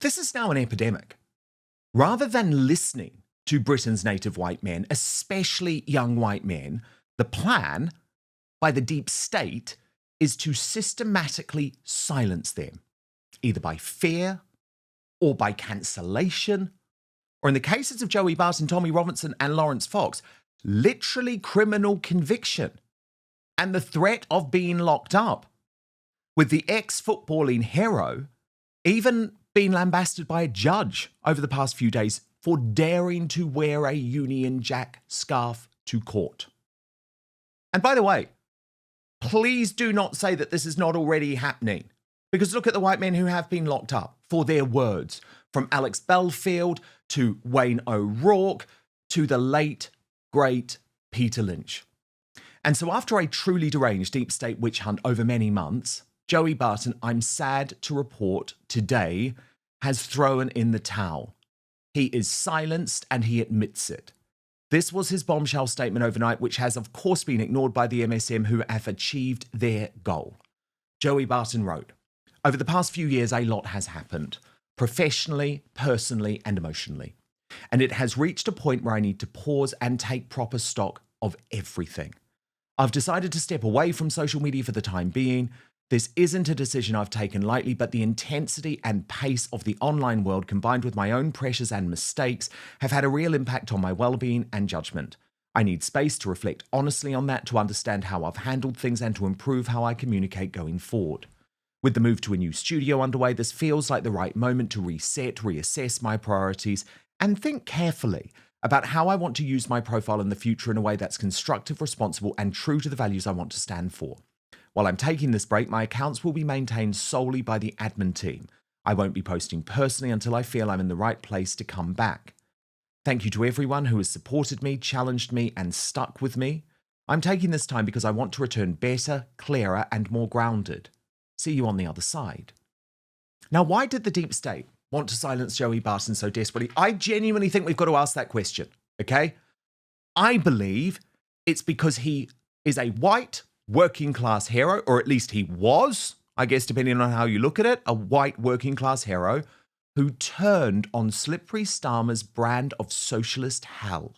This is now an epidemic. Rather than listening to Britain's native white men, especially young white men, the plan by the deep state is to systematically silence them, either by fear or by cancellation, or in the cases of Joey Barton, Tommy Robinson and Laurence Fox, literally criminal conviction and the threat of being locked up, with the ex-footballing hero even being lambasted by a judge over the past few days for daring to wear a Union Jack scarf to court. And by the way, please do not say that this is not already happening, because look at the white men who have been locked up for their words, from Alex Belfield to Wayne O'Rourke to the late, great Peter Lynch. And so after a truly deranged deep state witch hunt over many months, Joey Barton, I'm sad to report today, has thrown in the towel. He is silenced and he admits it. This was his bombshell statement overnight, which has of course been ignored by the MSM, who have achieved their goal. Joey Barton wrote, "Over the past few years, a lot has happened, professionally, personally, and emotionally. And it has reached a point where I need to pause and take proper stock of everything. I've decided to step away from social media for the time being. This isn't a decision I've taken lightly, but the intensity and pace of the online world, combined with my own pressures and mistakes, have had a real impact on my well-being and judgment. I need space to reflect honestly on that, to understand how I've handled things and to improve how I communicate going forward. With the move to a new studio underway, this feels like the right moment to reset, reassess my priorities, and think carefully about how I want to use my profile in the future in a way that's constructive, responsible, and true to the values I want to stand for. While I'm taking this break, my accounts will be maintained solely by the admin team. I won't be posting personally until I feel I'm in the right place to come back. Thank you to everyone who has supported me, challenged me, and stuck with me. I'm taking this time because I want to return better, clearer, and more grounded. See you on the other side." Now, why did the deep state want to silence Joey Barton so desperately? I genuinely think we've got to ask that question, okay? I believe it's because he is a white working class hero, or at least he was, I guess, depending on how you look at it, a white working class hero who turned on Slippery Starmer's brand of socialist hell.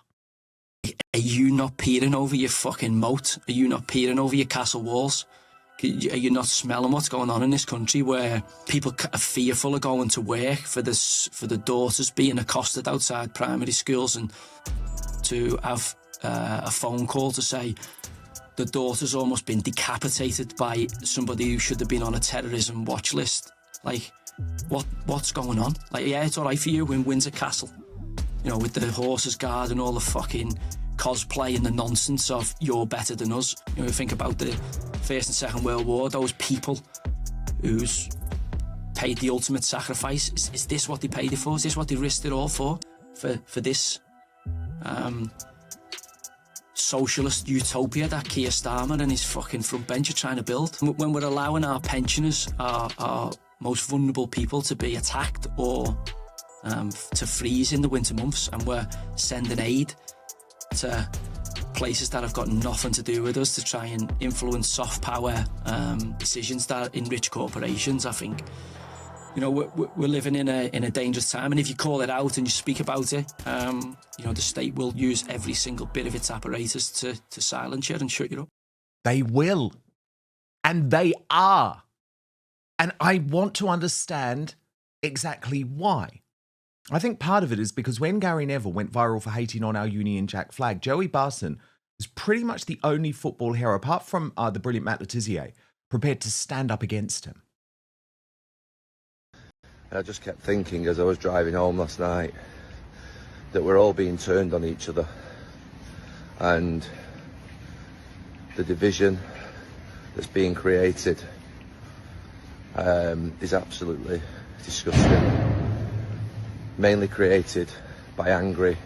Are you not peering over your fucking moat? Are you not peering over your castle walls? Are you not smelling what's going on in this country, where people are fearful of going to work for the daughters being accosted outside primary schools, and to have a phone call to say the daughter's almost been decapitated by somebody who should have been on a terrorism watch list? Like, what's going on? Like, yeah, it's all right for you in Windsor Castle, you know, with the horses guard and all the fucking cosplay and the nonsense of you're better than us. You know, think about the First and Second World War, those people who's paid the ultimate sacrifice. Is this what they paid it for? Is this what they risked it all for? For this socialist utopia that Keir Starmer and his fucking front bench are trying to build? When we're allowing our pensioners, our most vulnerable people, to be attacked or to freeze in the winter months, and we're sending aid to places that have got nothing to do with us to try and influence soft power decisions that enrich corporations, I think, you know, we're living in a dangerous time. And if you call it out and you speak about it, you know, the state will use every single bit of its apparatus to silence you and shut you up. They will. And they are. And I want to understand exactly why. I think part of it is because when Gary Neville went viral for hating on our Union Jack flag, Joey Barton was pretty much the only football hero, apart from the brilliant Matt Letizia, prepared to stand up against him. I just kept thinking as I was driving home last night that we're all being turned on each other, and the division that's being created is absolutely disgusting. Mainly created by angry,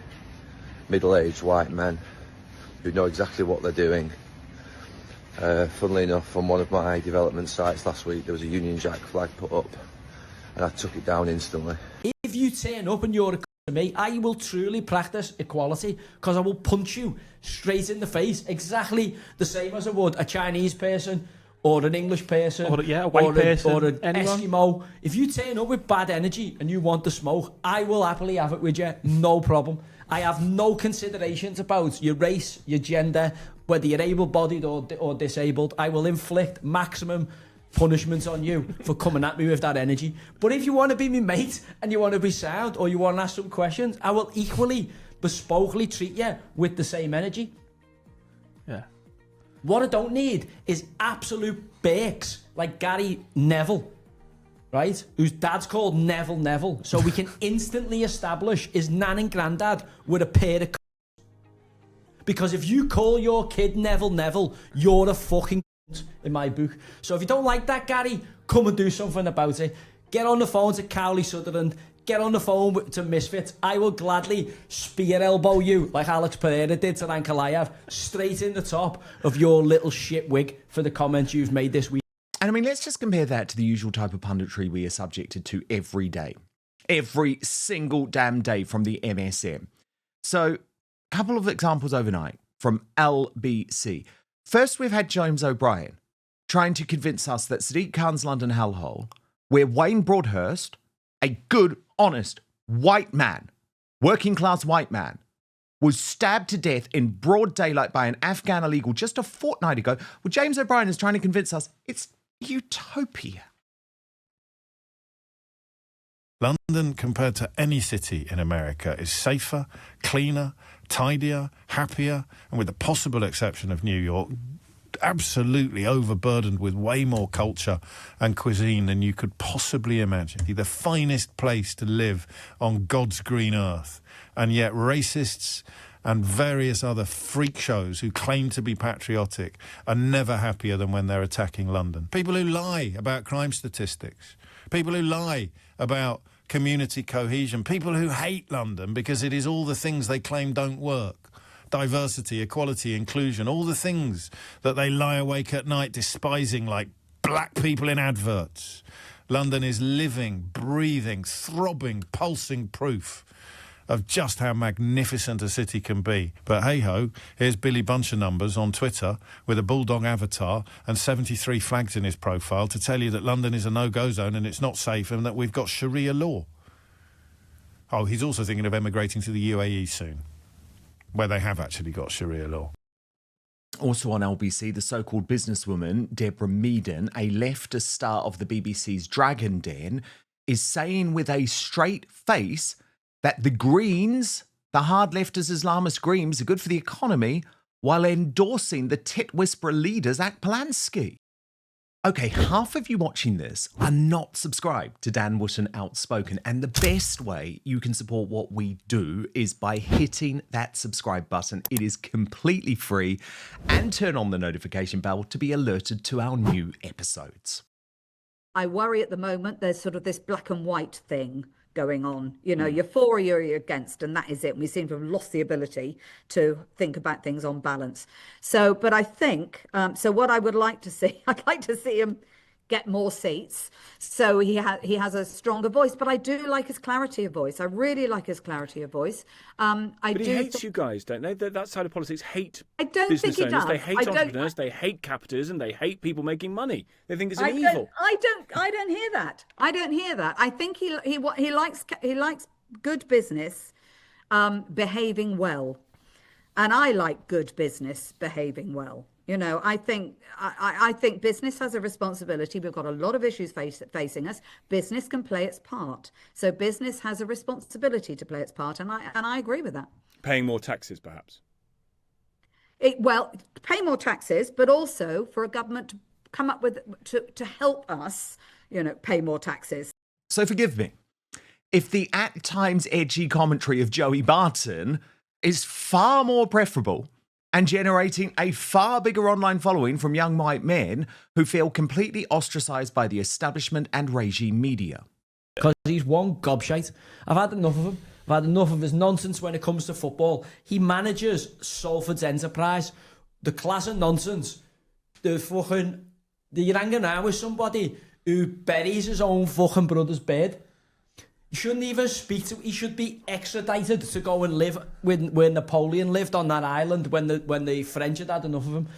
middle-aged white men who know exactly what they're doing. Funnily enough, on one of my development sites last week, there was a Union Jack flag put up, and I took it down instantly. If you turn up and you're to me, I will truly practice equality, because I will punch you straight in the face, exactly the same as I would a Chinese person or an English person, or a white person, or an anyone. Eskimo. If you turn up with bad energy and you want to smoke, I will happily have it with you, no problem. I have no considerations about your race, your gender, whether you're able-bodied or disabled. I will inflict maximum punishments on you for coming at me with that energy. But if you want to be my mate and you want to be sound or you want to ask some questions, I will equally bespokely treat you with the same energy. Yeah. What I don't need is absolute bakes like Gary Neville, right? Whose dad's called Neville, so we can instantly establish his nan and granddad with a pair of because if you call your kid Neville, you're a fucking in my book. So if you don't like that, Gary, come and do something about it. Get on the phone to Cowley Sutherland. Get on the phone to Misfits. I will gladly spear elbow you like Alex Pereira did to Ankalaev straight in the top of your little shit wig for the comments you've made this week. And I mean, let's just compare that to the usual type of punditry we are subjected to every day. Every single damn day from the MSM. So, a couple of examples overnight from LBC. First, we've had James O'Brien trying to convince us that Sadiq Khan's London hellhole, where Wayne Broadhurst, a good, honest, white man, working class white man, was stabbed to death in broad daylight by an Afghan illegal just a fortnight ago. Well, James O'Brien is trying to convince us it's utopia. London, compared to any city in America, is safer, cleaner, tidier, happier, and with the possible exception of New York, absolutely overburdened with way more culture and cuisine than you could possibly imagine. The finest place to live on God's green earth. And yet racists and various other freak shows who claim to be patriotic are never happier than when they're attacking London. People who lie about crime statistics. People who lie about community cohesion. People who hate London because it is all the things they claim don't work. Diversity, equality, inclusion, all the things that they lie awake at night despising like black people in adverts. London is living, breathing, throbbing, pulsing proof of just how magnificent a city can be. But hey-ho, here's Billy Buncher numbers on Twitter with a bulldog avatar and 73 flags in his profile to tell you that London is a no-go zone and it's not safe and that we've got Sharia law. Oh, he's also thinking of emigrating to the UAE soon, where they have actually got Sharia law. Also on LBC, the so-called businesswoman Deborah Meaden, a leftist star of the BBC's Dragon Den, is saying with a straight face that the Greens, the hard leftist Islamist Greens, are good for the economy while endorsing the tit whisperer leaders Zach Polanski. Okay, half of you watching this are not subscribed to Dan Wootton Outspoken, and the best way you can support what we do is by hitting that subscribe button. It is completely free, and turn on the notification bell to be alerted to our new episodes. I worry at the moment there's sort of this black and white thing going on. You know, you're for or you're against, and that is it. We seem to have lost the ability to think about things on balance. So, but I think, so what I would like to see, I'd like to see him get more seats. So he has a stronger voice, but I do like his clarity of voice. I really like his clarity of voice. But he hates you guys, don't they? That side of politics hate I don't business think he owners. does. They hate entrepreneurs. They hate capitalism. They hate people making money. They think it's an evil. I don't hear that. I don't hear that. I think he likes good business, behaving well, and I like good business behaving well. You know, I think business has a responsibility. We've got a lot of issues facing us. Business can play its part. So business has a responsibility to play its part, and I agree with that. Paying more taxes, perhaps. Pay more taxes, but also for a government to come up with to help us, you know, pay more taxes. So forgive me if the at times edgy commentary of Joey Barton is far more preferable and generating a far bigger online following from young white men who feel completely ostracised by the establishment and regime media. Because he's one gobshite. I've had enough of him. I've had enough of his nonsense when it comes to football. He manages Salford's enterprise. The class of nonsense. You're hanging around with somebody who buries his own fucking brother's bed. You shouldn't even speak to. He should be extradited to go and live where Napoleon lived on that island when the French had enough of him.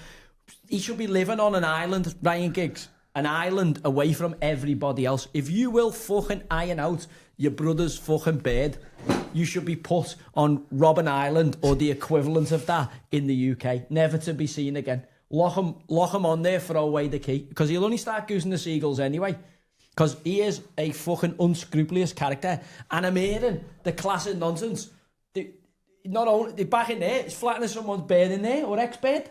he should be living on an island, Ryan Giggs. An island away from everybody else. If you will fucking iron out your brother's fucking beard, you should be put on Robben Island or the equivalent of that in the UK. Never to be seen again. Lock him on there, throw away the key. Because he'll only start goosing the seagulls anyway. Because he is a fucking unscrupulous character. And I'm hearing the classic nonsense. Not only, they're back in there, it's flattening someone's beard in there, or ex-beard.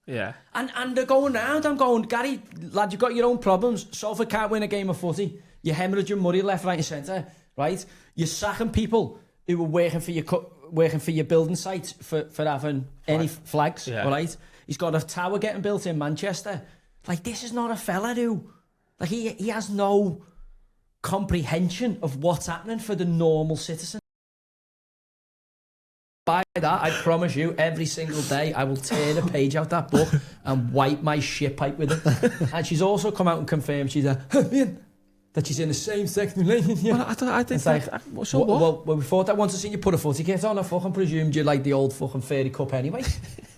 Yeah. And they're going round. I'm going, Gary, lad, you've got your own problems. Salford can't win a game of footy. You're hemorrhaging money left, right and centre, right? You're sacking people who were working for your building sites for having any flags, right? He's got a tower getting built in Manchester. Like, this is not a fella who... Like, he has no comprehension of what's happening for the normal citizen. By that, I promise you, every single day I will tear a page out that book and wipe my shit pipe with it. And she's also come out and confirmed that she's in the same sex relationship. Well, I did like, so what? Well, we thought that once I seen you put a footy kit on, I fucking presumed you like the old fucking fairy cup anyway.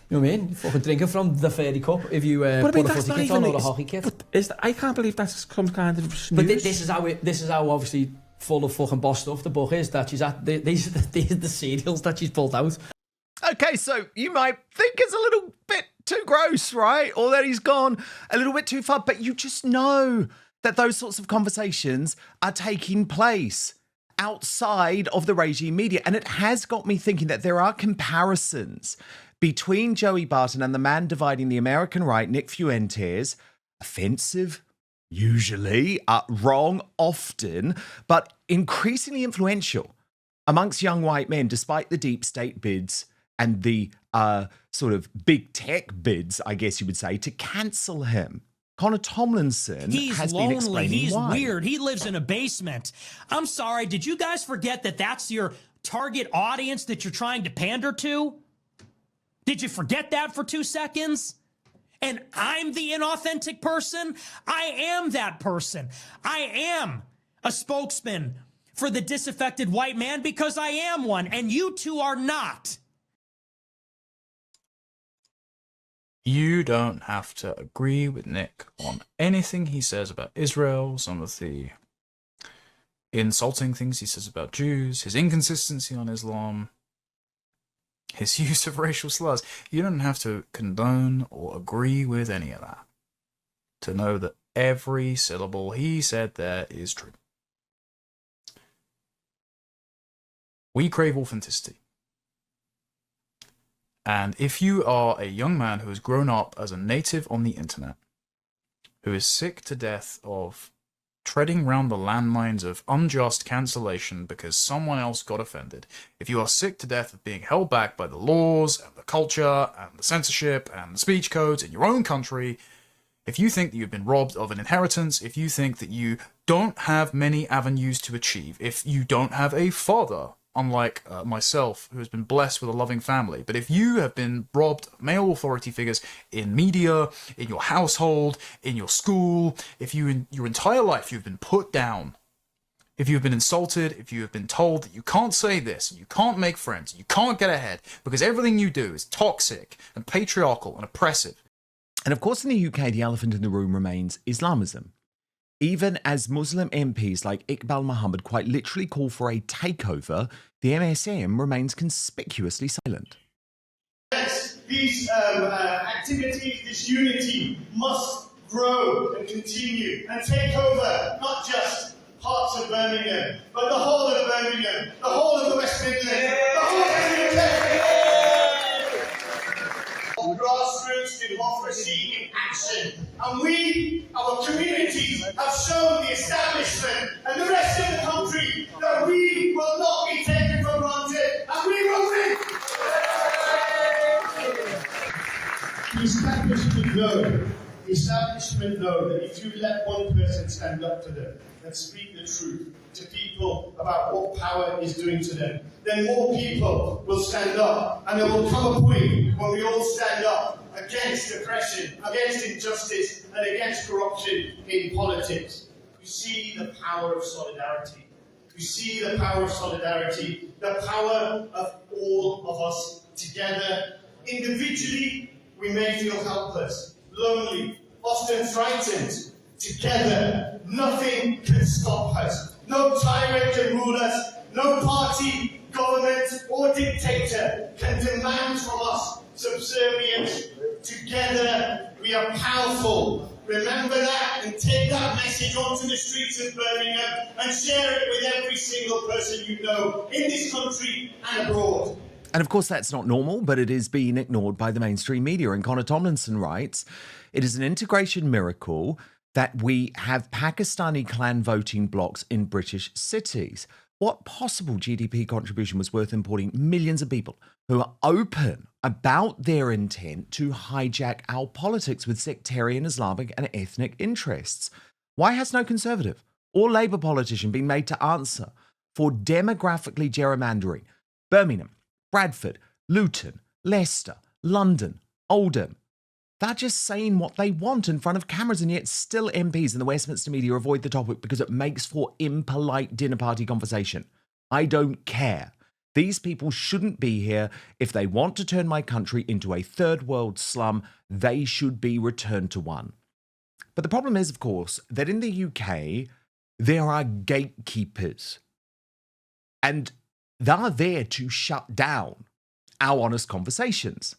You know what I mean? You're fucking drinking from the fairy cup if you put a footy kit on or a hockey kit. But I can't believe that's some kind of snooze. But this is how obviously full of fucking boss stuff the book is, that she's at. These are the serials that she's pulled out. Okay, so you might think it's a little bit too gross, right? Or that he's gone a little bit too far, but you just know that those sorts of conversations are taking place outside of the regime media. And it has got me thinking that there are comparisons between Joey Barton and the man dividing the American right, Nick Fuentes. Offensive, usually, wrong often, but increasingly influential amongst young white men, despite the deep state bids and the sort of big tech bids, I guess you would say, to cancel him. Connor Tomlinson has been explaining He's why. weird. He lives in a basement. I'm sorry, did you guys forget that that's your target audience that you're trying to pander to? Did you forget that for 2 seconds? And I'm the inauthentic person? I am that person. I am a spokesman for the disaffected white man because I am one, and you two are not. You don't have to agree with Nick on anything he says about Israel, some of the insulting things he says about Jews, his inconsistency on Islam, his use of racial slurs. You don't have to condone or agree with any of that to know that every syllable he said there is true. We crave authenticity. And if you are a young man who has grown up as a native on the internet, who is sick to death of treading round the landmines of unjust cancellation because someone else got offended, if you are sick to death of being held back by the laws and the culture and the censorship and the speech codes in your own country, if you think that you've been robbed of an inheritance, if you think that you don't have many avenues to achieve, if you don't have a father, unlike myself, who has been blessed with a loving family. But if you have been robbed of male authority figures in media, in your household, in your school, if you in your entire life you've been put down, if you've been insulted, if you have been told that you can't say this, you can't make friends, you can't get ahead, because everything you do is toxic and patriarchal and oppressive. And of course, in the UK, the elephant in the room remains Islamism. Even as Muslim MPs like Iqbal Muhammad quite literally call for a takeover, the MSM remains conspicuously silent. Yes, these activities, this unity must grow and continue and take over not just parts of Birmingham, but the whole of Birmingham, the whole of the West Midlands, the whole of the UK. Grassroots democracy in action. And we, our communities, have shown the establishment and the rest of the country that we will not be taken for granted, and we will win. The establishment know that if you let one person stand up to them and speak the truth to people about what power is doing to them, then more people will stand up, and there will come a point when we all stand up against oppression, against injustice, and against corruption in politics. You see the power of solidarity. You see the power of solidarity, the power of all of us together, individually, we may feel helpless, lonely, often frightened. Together, nothing can stop us. No tyrant can rule us. No party, government, or dictator can demand from us subservience. Together, we are powerful. Remember that and take that message onto the streets of Birmingham and share it with every single person you know in this country and abroad. And of course, that's not normal, but it is being ignored by the mainstream media. And Connor Tomlinson writes, it is an integration miracle that we have Pakistani clan voting blocks in British cities. What possible GDP contribution was worth importing millions of people who are open about their intent to hijack our politics with sectarian, Islamic and ethnic interests? Why has no Conservative or Labour politician been made to answer for demographically gerrymandering Birmingham, Bradford, Luton, Leicester, London, Oldham? They're just saying what they want in front of cameras, and yet still MPs in the Westminster media avoid the topic because it makes for impolite dinner party conversation. I don't care. These people shouldn't be here. If they want to turn my country into a third world slum, they should be returned to one. But the problem is, of course, that in the UK, there are gatekeepers. And they're there to shut down our honest conversations.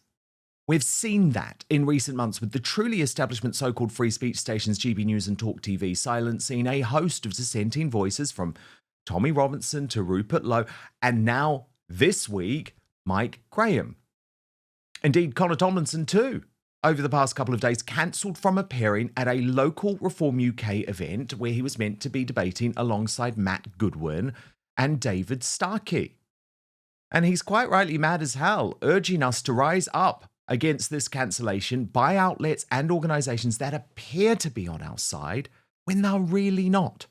We've seen that in recent months with the truly establishment so-called free speech stations GB News and Talk TV silencing a host of dissenting voices from Tommy Robinson to Rupert Lowe, and now this week, Mike Graham. Indeed, Connor Tomlinson too, over the past couple of days, cancelled from appearing at a local Reform UK event where he was meant to be debating alongside Matt Goodwin and David Starkey. And he's quite rightly mad as hell, urging us to rise up against this cancellation by outlets and organisations that appear to be on our side when they're really not.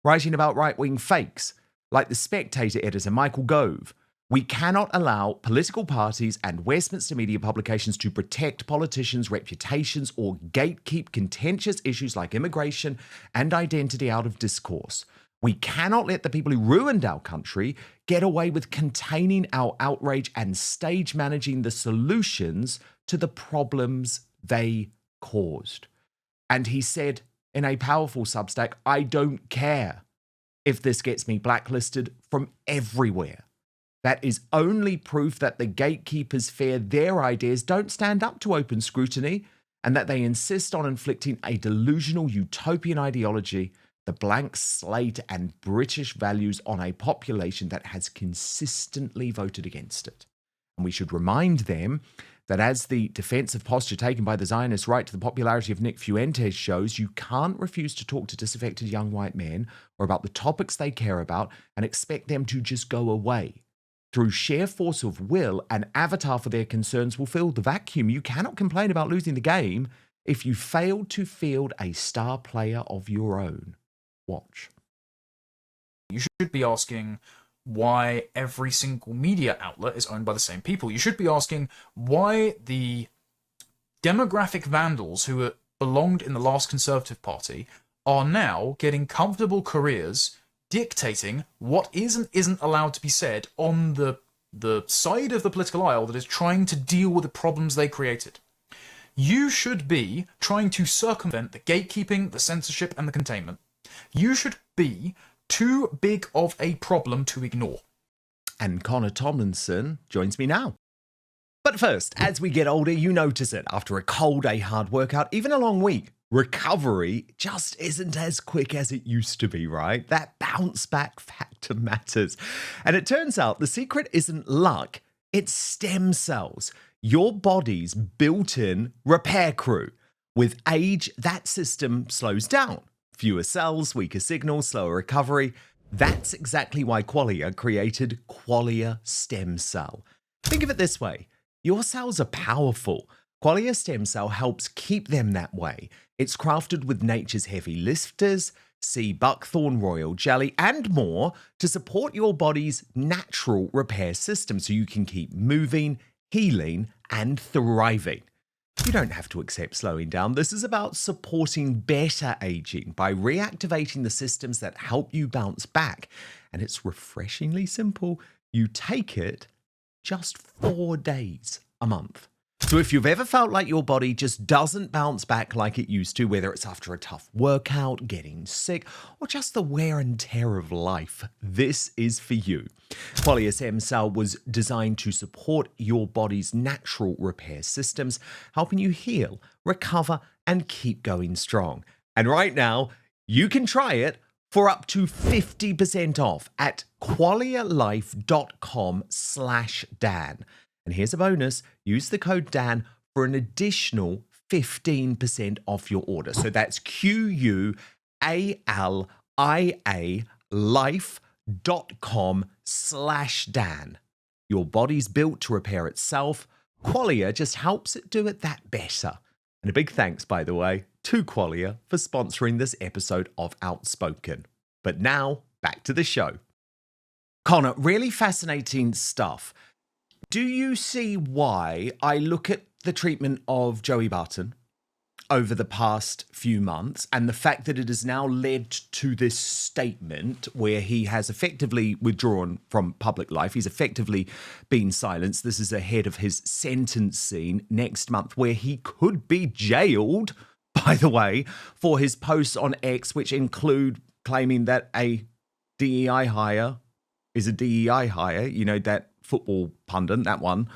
Writing about right-wing fakes, like the Spectator editor Michael Gove, we cannot allow political parties and Westminster media publications to protect politicians' reputations or gatekeep contentious issues like immigration and identity out of discourse. We cannot let the people who ruined our country get away with containing our outrage and stage managing the solutions to the problems they caused. And he said in a powerful Substack, I don't care if this gets me blacklisted from everywhere. That is only proof that the gatekeepers fear their ideas don't stand up to open scrutiny and that they insist on inflicting a delusional utopian ideology, the blank slate and British values on a population that has consistently voted against it. And we should remind them that as the defensive posture taken by the Zionist right to the popularity of Nick Fuentes shows, you can't refuse to talk to disaffected young white men or about the topics they care about and expect them to just go away. Through sheer force of will, an avatar for their concerns will fill the vacuum. You cannot complain about losing the game if you failed to field a star player of your own. Watch. You should be asking why every single media outlet is owned by the same people. You should be asking why the demographic vandals who belonged in the last Conservative Party are now getting comfortable careers dictating what is and isn't allowed to be said on the side of the political aisle that is trying to deal with the problems they created. You should be trying to circumvent the gatekeeping, the censorship, and the containment. You should be too big of a problem to ignore. And Connor Tomlinson joins me now. But first, as we get older, you notice it. After a cold, a hard workout, even a long week, recovery just isn't as quick as it used to be, right? That bounce back factor matters. And it turns out the secret isn't luck, it's stem cells, your body's built-in repair crew. With age, that system slows down. Fewer cells, weaker signals, slower recovery. That's exactly why Qualia created Qualia Stem Cell. Think of it this way. Your cells are powerful. Qualia Stem Cell helps keep them that way. It's crafted with nature's heavy lifters, sea buckthorn, royal jelly, and more to support your body's natural repair system so you can keep moving, healing, and thriving. You don't have to accept slowing down. This is about supporting better aging by reactivating the systems that help you bounce back. And it's refreshingly simple. You take it just 4 days a month. So if you've ever felt like your body just doesn't bounce back like it used to, whether it's after a tough workout, getting sick, or just the wear and tear of life, this is for you. Qualia Stem Cell was designed to support your body's natural repair systems, helping you heal, recover, and keep going strong. And right now, you can try it for up to 50% off at qualialife.com/Dan. And here's a bonus. Use the code Dan for an additional 15% off your order. So that's QUALIA life.com/Dan. Your body's built to repair itself. Qualia just helps it do it that better. And a big thanks, by the way, to Qualia for sponsoring this episode of Outspoken. But now, back to the show. Connor, really fascinating stuff. Do you see why I look at the treatment of Joey Barton over the past few months and the fact that it has now led to this statement where he has effectively withdrawn from public life? He's effectively been silenced. This is ahead of his sentencing next month, where he could be jailed, by the way, for his posts on X, which include claiming that a DEI hire is a DEI hire, you know, that football pundit, that one.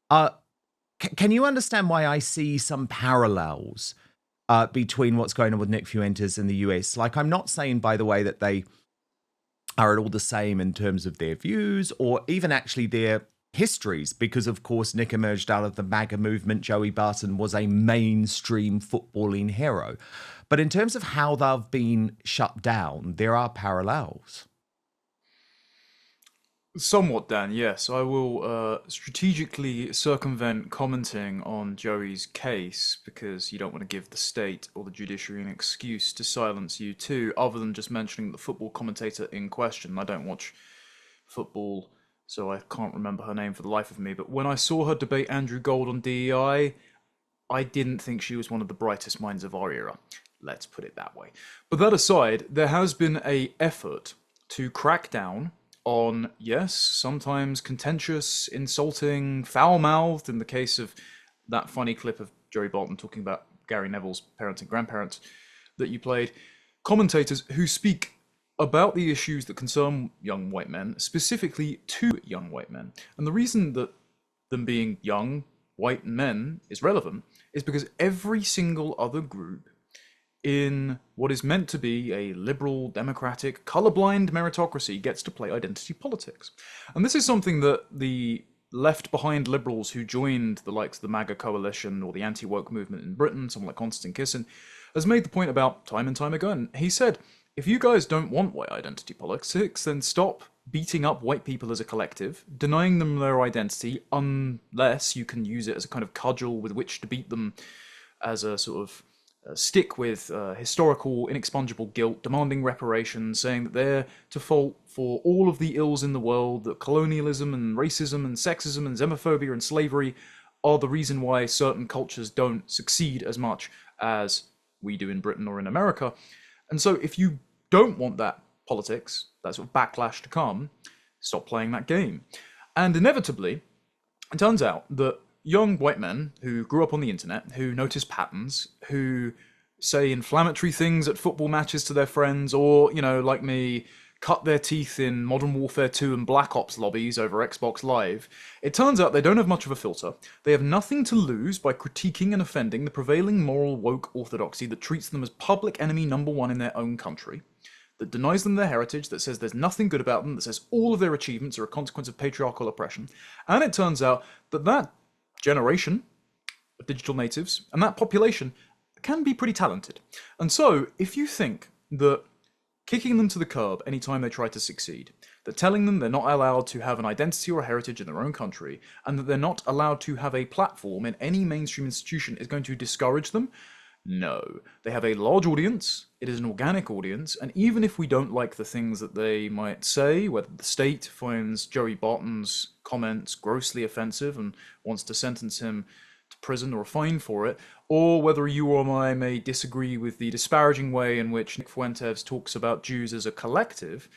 Can you understand why I see some parallels between what's going on with Nick Fuentes in the US? Like, I'm not saying, by the way, that they are at all the same in terms of their views or even actually their histories, because, of course, Nick emerged out of the MAGA movement. Joey Barton was a mainstream footballing hero. But in terms of how they've been shut down, there are parallels. Somewhat, Dan, yes. I will strategically circumvent commenting on Joey's case because you don't want to give the state or the judiciary an excuse to silence you too, other than just mentioning the football commentator in question. I don't watch football, so I can't remember her name for the life of me, but when I saw her debate Andrew Gold on DEI, I didn't think she was one of the brightest minds of our era. Let's put it that way. But that aside, there has been an effort to crack down on, yes, sometimes contentious, insulting, foul-mouthed, in the case of that funny clip of Joey Barton talking about Gary Neville's parents and grandparents that you played, commentators who speak about the issues that concern young white men, specifically to young white men. And the reason that them being young white men is relevant is because every single other group in what is meant to be a liberal, democratic, colorblind meritocracy gets to play identity politics. And this is something that the left-behind liberals who joined the likes of the MAGA coalition or the anti-woke movement in Britain, someone like Constantine Kissin, has made the point about time and time again. He said, if you guys don't want white identity politics, then stop beating up white people as a collective, denying them their identity unless you can use it as a kind of cudgel with which to beat them as a sort of stick with historical, inexpugnable guilt, demanding reparations, saying that they're to fault for all of the ills in the world, that colonialism and racism and sexism and xenophobia and slavery are the reason why certain cultures don't succeed as much as we do in Britain or in America. And so if you don't want that politics, that sort of backlash to come, stop playing that game. And inevitably, it turns out that young white men who grew up on the internet, who notice patterns, who say inflammatory things at football matches to their friends, or, you know, like me, cut their teeth in Modern Warfare 2 and Black Ops lobbies over Xbox Live, it turns out they don't have much of a filter. They have nothing to lose by critiquing and offending the prevailing moral woke orthodoxy that treats them as public enemy number one in their own country, that denies them their heritage, that says there's nothing good about them, that says all of their achievements are a consequence of patriarchal oppression. And it turns out that that generation of digital natives and that population can be pretty talented. And so if you think that kicking them to the curb anytime they try to succeed, that telling them they're not allowed to have an identity or a heritage in their own country, and that they're not allowed to have a platform in any mainstream institution is going to discourage them, no. They have a large audience, it is an organic audience, and even if we don't like the things that they might say, whether the state finds Joey Barton's comments grossly offensive and wants to sentence him to prison or a fine for it, or whether you or I may disagree with the disparaging way in which Nick Fuentes talks about Jews as a collective,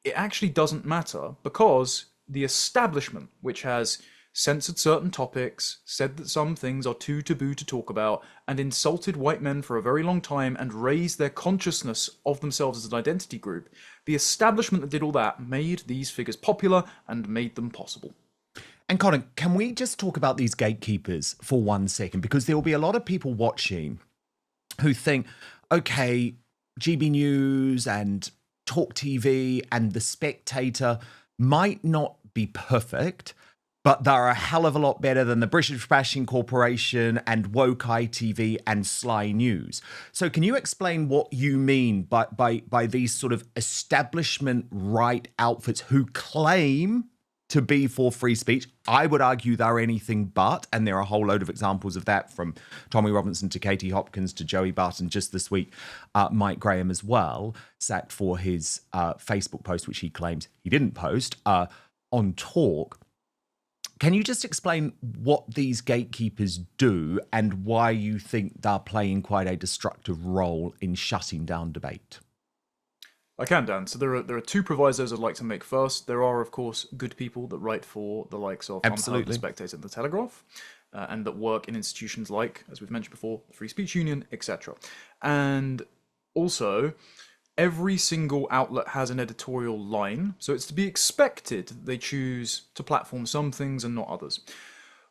it actually doesn't matter, because the establishment, which has censored certain topics, said that some things are too taboo to talk about, and insulted white men for a very long time and raised their consciousness of themselves as an identity group, the establishment that did all that made these figures popular and made them possible. And Connor, can we just talk about these gatekeepers for 1 second? Because there will be a lot of people watching who think, okay, GB News and Talk TV and The Spectator might not be perfect, but they're a hell of a lot better than the British Bashing Corporation and Woke ITV and Sly News. So can you explain what you mean by these sort of establishment right outfits who claim to be for free speech? I would argue they're anything but, and there are a whole load of examples of that, from Tommy Robinson to Katie Hopkins to Joey Barton just this week. Mike Graham as well, sacked for his Facebook post, which he claims he didn't post, on Talk. Can you just explain what these gatekeepers do and why you think they're playing quite a destructive role in shutting down debate? I can, Dan. So there are two provisos I'd like to make first. There are, of course, good people that write for the likes of Absolutely. The Spectator and The Telegraph, and that work in institutions like, as we've mentioned before, the Free Speech Union, etc. And also, every single outlet has an editorial line, so it's to be expected that they choose to platform some things and not others.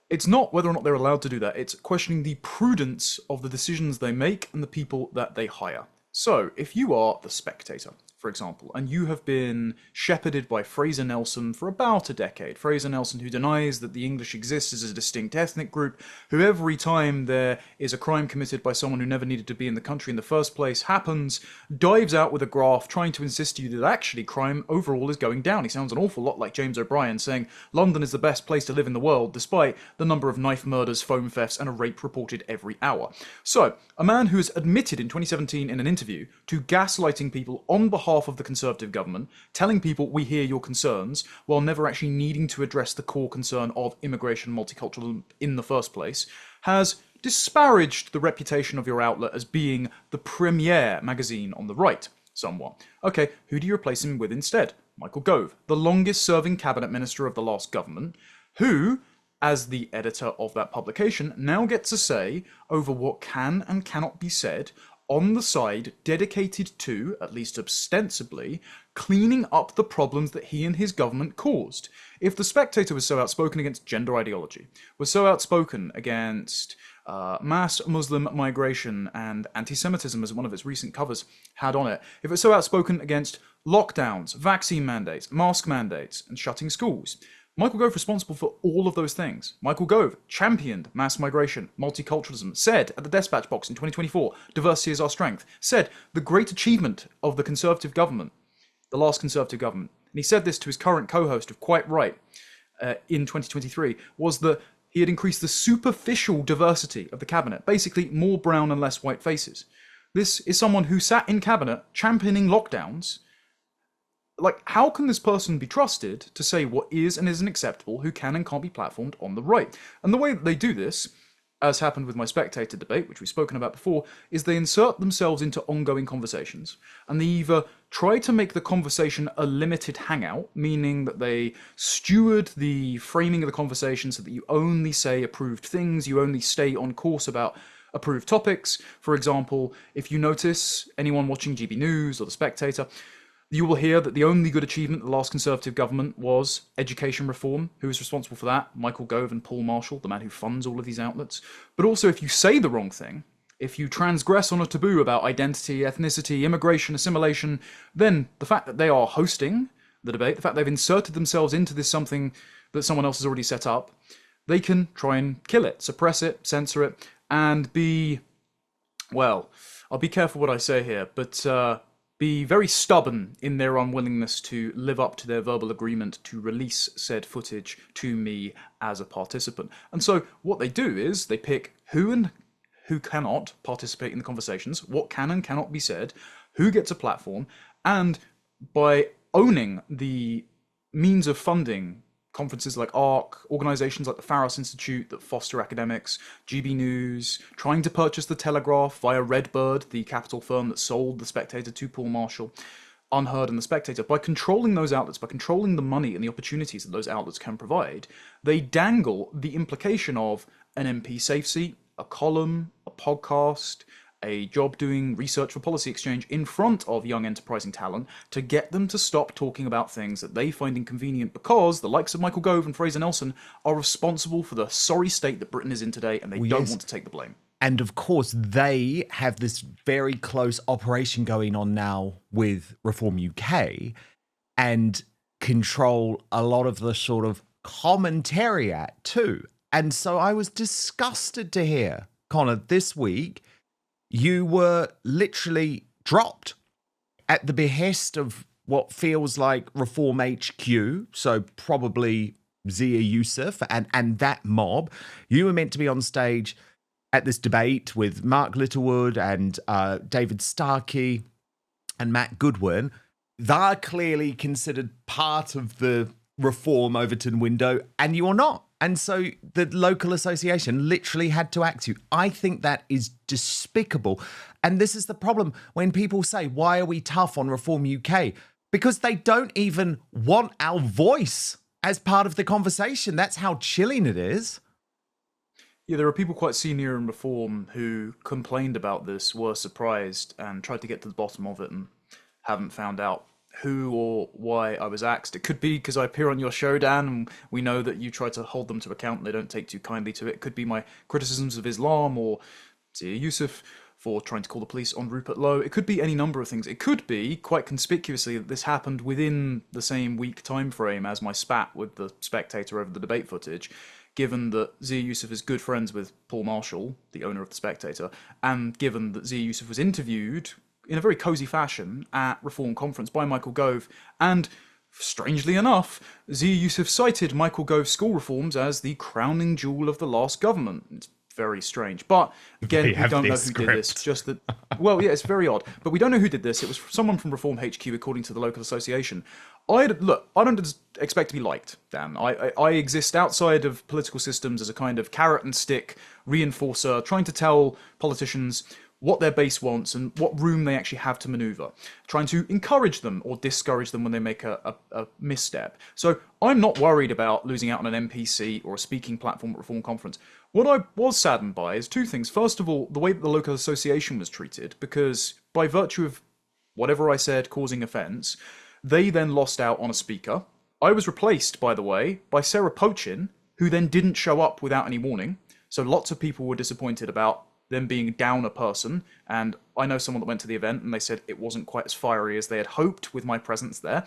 It's not whether or not they're allowed to do that, it's questioning the prudence of the decisions they make and the people that they hire. So, if you are The Spectator, for example, and you have been shepherded by Fraser Nelson for about a decade, Fraser Nelson who denies that the English exists as a distinct ethnic group, who every time there is a crime committed by someone who never needed to be in the country in the first place happens, dives out with a graph trying to insist to you that actually crime overall is going down. He sounds an awful lot like James O'Brien saying London is the best place to live in the world despite the number of knife murders, phone thefts and a rape reported every hour. So, a man who has admitted in 2017 in an interview to gaslighting people on behalf of the Conservative government, telling people we hear your concerns, while never actually needing to address the core concern of immigration and multiculturalism in the first place, has disparaged the reputation of your outlet as being the premier magazine on the right, somewhat. Okay, who do you replace him with instead? Michael Gove, the longest-serving cabinet minister of the last government, who, as the editor of that publication, now gets a say over what can and cannot be said on the side dedicated to, at least ostensibly, cleaning up the problems that he and his government caused. If The Spectator was so outspoken against gender ideology, was so outspoken against mass Muslim migration and anti-Semitism, as one of its recent covers had on it, if it's so outspoken against lockdowns, vaccine mandates, mask mandates, and shutting schools, Michael Gove responsible for all of those things. Michael Gove championed mass migration, multiculturalism, said at the Dispatch Box in 2024, diversity is our strength, said the great achievement of the Conservative government, the last Conservative government, and he said this to his current co-host of Quite Right in 2023, was that he had increased the superficial diversity of the cabinet, basically more brown and less white faces. This is someone who sat in cabinet championing lockdowns. Like, how can this person be trusted to say what is and isn't acceptable, who can and can't be platformed on the right? And the way that they do this, as happened with my Spectator debate, which we've spoken about before, is they insert themselves into ongoing conversations, and they either try to make the conversation a limited hangout, meaning that they steward the framing of the conversation so that you only say approved things, you only stay on course about approved topics. For example, if you notice, anyone watching GB News or The Spectator, you will hear that the only good achievement of the last Conservative government was education reform. Who is responsible for that? Michael Gove and Paul Marshall, the man who funds all of these outlets. But also, if you say the wrong thing, if you transgress on a taboo about identity, ethnicity, immigration, assimilation, then the fact that they are hosting the debate, the fact they've inserted themselves into this something that someone else has already set up, they can try and kill it, suppress it, censor it, and be, well, I'll be careful what I say here, but be very stubborn in their unwillingness to live up to their verbal agreement to release said footage to me as a participant. And so what they do is they pick who and who cannot participate in the conversations, what can and cannot be said, who gets a platform, and by owning the means of funding conferences like ARC, organisations like the Faros Institute that foster academics, GB News, trying to purchase the Telegraph via Redbird, the capital firm that sold The Spectator to Paul Marshall. Unheard and The Spectator, by controlling those outlets, by controlling the money and the opportunities that those outlets can provide, they dangle the implication of an MP safe seat, a column, a podcast, a job doing research for Policy Exchange in front of young enterprising talent to get them to stop talking about things that they find inconvenient, because the likes of Michael Gove and Fraser Nelson are responsible for the sorry state that Britain is in today, and they don't want to take the blame. And of course, they have this very close operation going on now with Reform UK and control a lot of the sort of commentariat too. And so I was disgusted to hear, Connor, this week, you were literally dropped at the behest of what feels like Reform HQ, so probably Zia Youssef and that mob. You were meant to be on stage at this debate with Mark Littlewood and David Starkey and Matt Goodwin. They're clearly considered part of the Reform Overton window, and you're not. And so the local association literally had to axe you. I think that is despicable. And this is the problem when people say, why are we tough on Reform UK? Because they don't even want our voice as part of the conversation. That's how chilling it is. Yeah, there are people quite senior in Reform who complained about this, were surprised, and tried to get to the bottom of it and haven't found out who or why I was axed. It could be because I appear on your show, Dan, and we know that you try to hold them to account and they don't take too kindly to it. It could be my criticisms of Islam or Zia Youssef for trying to call the police on Rupert Lowe. It could be any number of things. It could be, quite conspicuously, that this happened within the same week time frame as my spat with the Spectator over the debate footage, given that Zia Youssef is good friends with Paul Marshall, the owner of the Spectator, and given that Zia Youssef was interviewed in a very cosy fashion at Reform Conference by Michael Gove, and strangely enough, Zia Youssef cited Michael Gove's school reforms as the crowning jewel of the last government. It's very strange. But again, we don't know who did this. Just that, well, yeah, it's very odd. But we don't know who did this. It was someone from Reform HQ, according to the local association. I don't expect to be liked, Dan. I exist outside of political systems as a kind of carrot and stick reinforcer, trying to tell politicians what their base wants and what room they actually have to maneuver, trying to encourage them or discourage them when they make a misstep. So I'm not worried about losing out on an NPC or a speaking platform at Reform Conference. What I was saddened by is two things. First of all, the way that the local association was treated, because by virtue of whatever I said causing offence, they then lost out on a speaker. I was replaced, by the way, by Sarah Pochin, who then didn't show up without any warning. So lots of people were disappointed about them being down a person, and I know someone that went to the event and they said it wasn't quite as fiery as they had hoped with my presence there.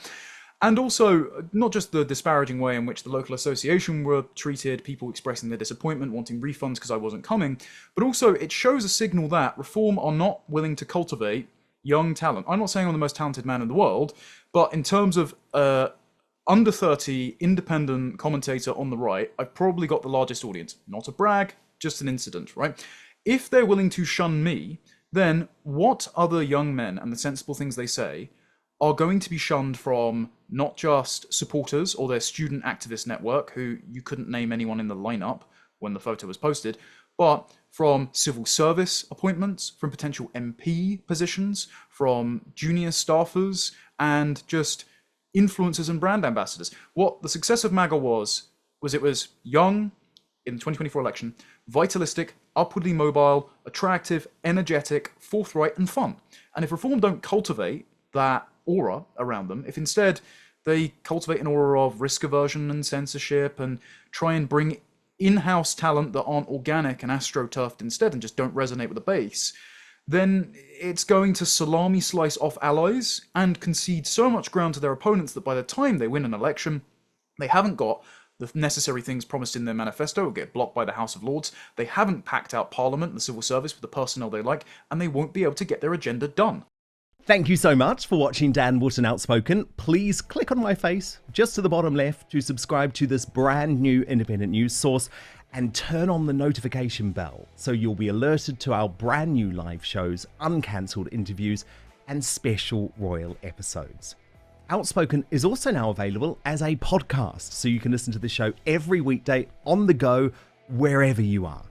And also, not just the disparaging way in which the local association were treated, people expressing their disappointment, wanting refunds because I wasn't coming, but also it shows a signal that Reform are not willing to cultivate young talent. I'm not saying I'm the most talented man in the world, but in terms of under 30 independent commentator on the right, I've probably got the largest audience. Not a brag, just an incident, right? If they're willing to shun me, then what other young men and the sensible things they say are going to be shunned from not just supporters or their student activist network, who you couldn't name anyone in the lineup when the photo was posted, but from civil service appointments, from potential MP positions, from junior staffers, and just influencers and brand ambassadors. What the success of MAGA was it was young in the 2024 election, vitalistic, upwardly mobile, attractive, energetic, forthright, and fun. And if Reform don't cultivate that aura around them, if instead they cultivate an aura of risk aversion and censorship and try and bring in-house talent that aren't organic and astroturfed instead and just don't resonate with the base, then it's going to salami slice off allies and concede so much ground to their opponents that by the time they win an election, they haven't got the necessary things promised in their manifesto will get blocked by the House of Lords. They haven't packed out Parliament and the civil service with the personnel they like, and they won't be able to get their agenda done. Thank you so much for watching Dan Wootton Outspoken. Please click on my face just to the bottom left to subscribe to this brand new independent news source and turn on the notification bell so you'll be alerted to our brand new live shows, uncancelled interviews, and special royal episodes. Outspoken is also now available as a podcast, so you can listen to the show every weekday on the go, wherever you are.